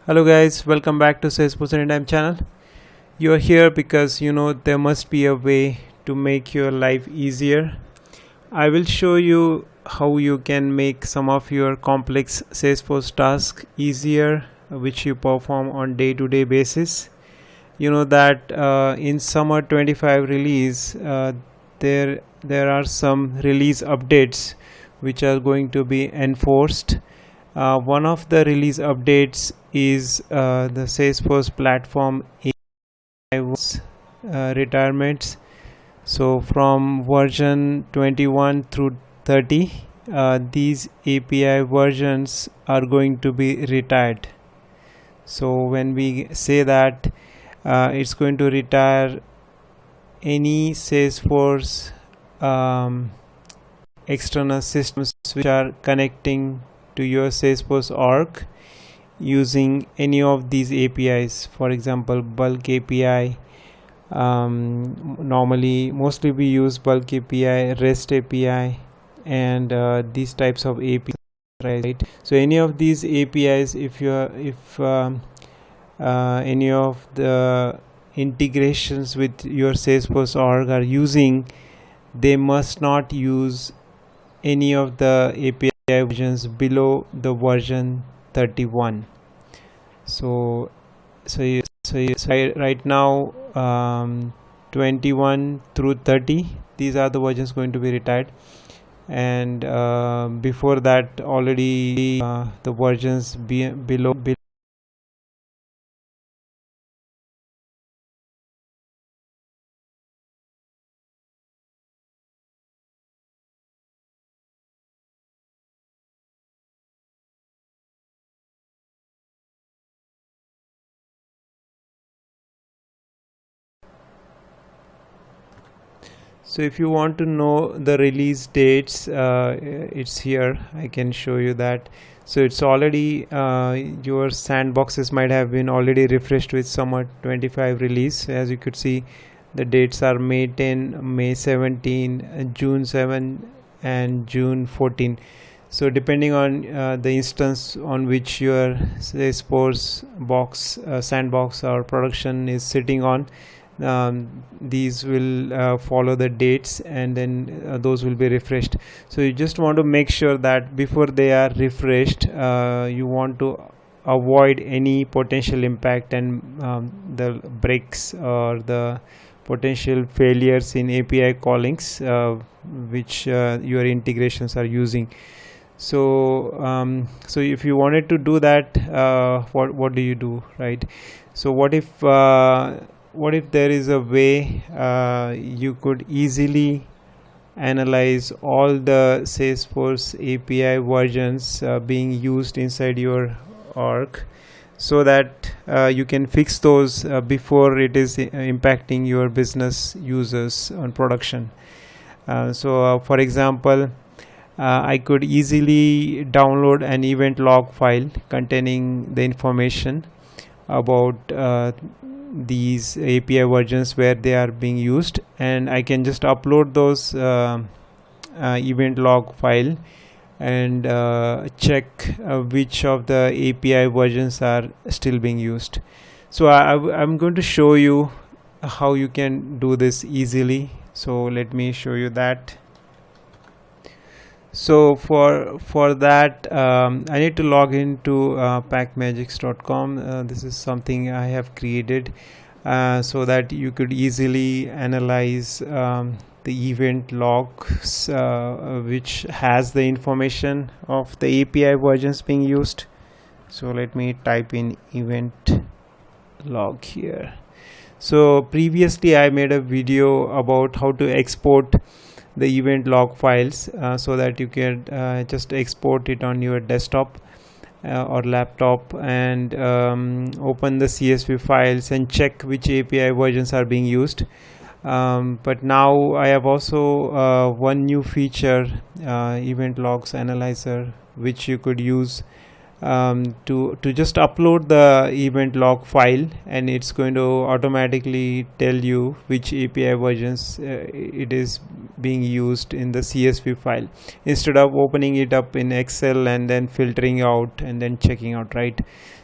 Hello guys, welcome back to Salesforce Anytime channel. You are here because you know there must be a way to make your life easier. I will show you how you can make some of your complex Salesforce tasks easier, which you perform on day-to-day basis. You know that in summer 25 release, there are some release updates which are going to be enforced. One of the release updates is the Salesforce platform API retirements. So from version 21 through 30, these API versions are going to be retired. So when we say that, it's going to retire any Salesforce external systems which are connecting to your Salesforce org using any of these APIs. For example, bulk API. Mostly we use bulk API, REST API, and these types of APIs. Right. So any of these APIs, if any of the integrations with your Salesforce org are using, they must not use any of the API versions below the version 31. So right now 21 through 30, these are the versions going to be retired, and before that already the versions below. So if you want to know the release dates, it's here. I can show you that. So it's already your sandboxes might have been already refreshed with summer 25 release. As you could see, the dates are May 10, May 17, June 7, and June 14. So depending on the instance on which your Salesforce box, sandbox or production is sitting on, these will follow the dates, and then those will be refreshed. So you just want to make sure that before they are refreshed, you want to avoid any potential impact and the breaks or the potential failures in API callings which your integrations are using. So so if you wanted to do that, what do you do, right? So what if there is a way you could easily analyze all the Salesforce API versions being used inside your org, so that you can fix those before it is impacting your business users on production. For example, I could easily download an event log file containing the information about these API versions where they are being used, and I can just upload those event log file and check which of the API versions are still being used. So I'm going to show you how you can do this easily. So let me show you that. So for that, I need to log into packmagics.com. This is something I have created so that you could easily analyze the event logs which has the information of the API versions being used. So let me type in event log here. So previously I made a video about how to export the event log files so that you can just export it on your desktop or laptop and open the CSV files and check which API versions are being used. But now I have also one new feature, event logs analyzer, which you could use to just upload the event log file, and it's going to automatically tell you which API versions it is being used in the CSV file instead of opening it up in Excel and then filtering out and then checking out, right?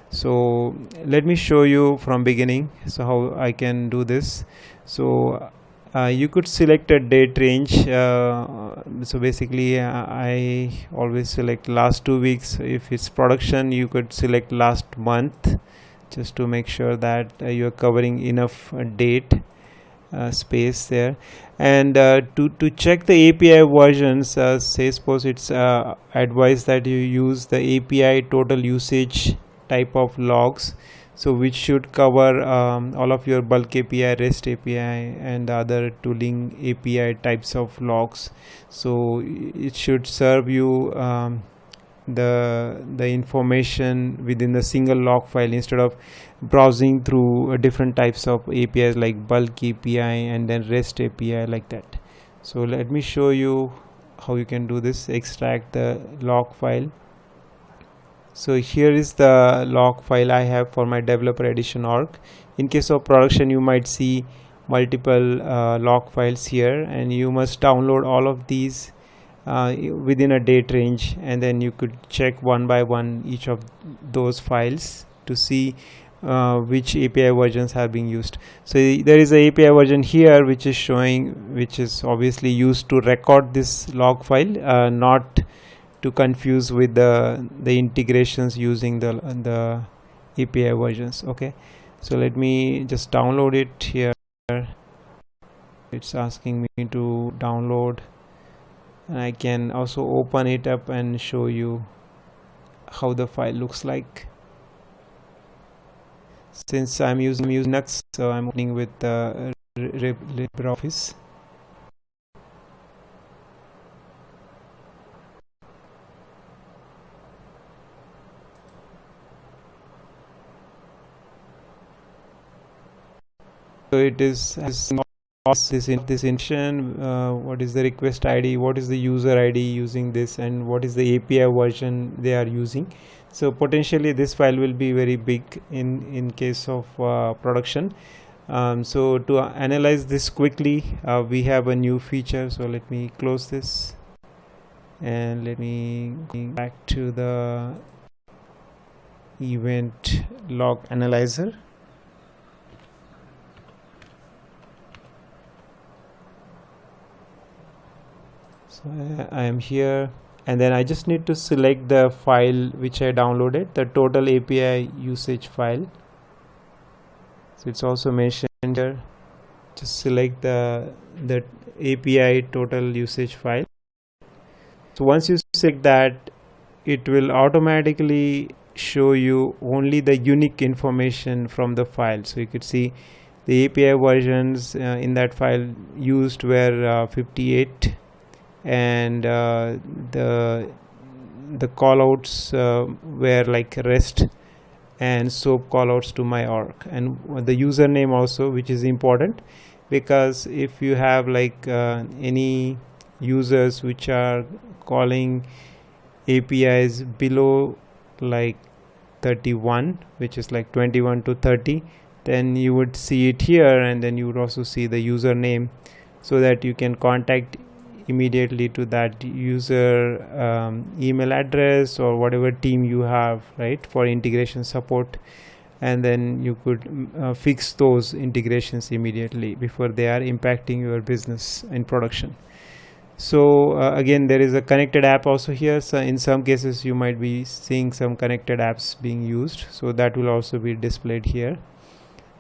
So let me show you from beginning, so how I can do this. So you could select a date range. So basically I always select last 2 weeks. If it's production, you could select last month, just to make sure that you're covering enough date space there. And to check the API versions, Salesforce, it's advised that you use the API total usage type of logs, so which should cover all of your bulk API, REST API, and other tooling API types of logs. So it should serve you the information within the single log file instead of browsing through different types of APIs like bulk API and then REST API, like that. So let me show you how you can do this. Extract the log file. So here is the log file I have for my developer edition org. In case of production, you might see multiple log files here, and you must download all of these within a date range, and then you could check one by one each of those files to see which API versions are being used. So there is a API version here which is showing, which is obviously used to record this log file, not to confuse with the integrations using the API versions. Okay, so let me just download it here. It's asking me to download, and I can also open it up and show you how the file looks like. Since I'm using Linux, so I'm opening with the LibreOffice. So it is this intention, what is the request ID, what is the user ID using this, and what is the API version they are using. So potentially this file will be very big in case of production. So to analyze this quickly, we have a new feature. So let me close this and let me go back to the event log analyzer. So I am here, and then I just need to select the file which I downloaded, the total API usage file. So it's also mentioned here. Just select the API total usage file. So once you select that, it will automatically show you only the unique information from the file. So you could see the API versions in that file used were 58. And the callouts were like REST and SOAP callouts to my org, and the username also, which is important, because if you have like any users which are calling APIs below like 31, which is like 21 to 30, then you would see it here, and then you would also see the username, so that you can contact immediately to that user email address or whatever team you have, right, for integration support, and then you could fix those integrations immediately before they are impacting your business in production. So again, there is a connected app also here. So in some cases you might be seeing some connected apps being used, so that will also be displayed here.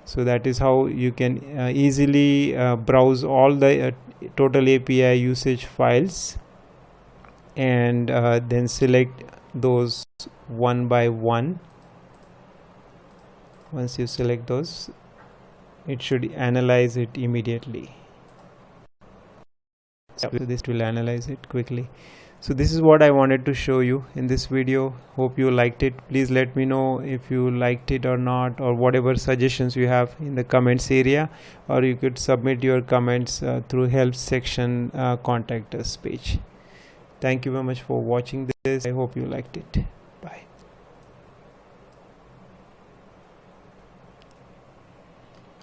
So that is how you can easily browse all the total API usage files, and then select those one by one. Once you select those, it should analyze it immediately. So this will analyze it quickly. So this is what I wanted to show you in this video. Hope you liked it. Please let me know if you liked it or not, or whatever suggestions you have in the comments area, or you could submit your comments through help section contact us page. Thank you very much for watching this. I hope you liked it.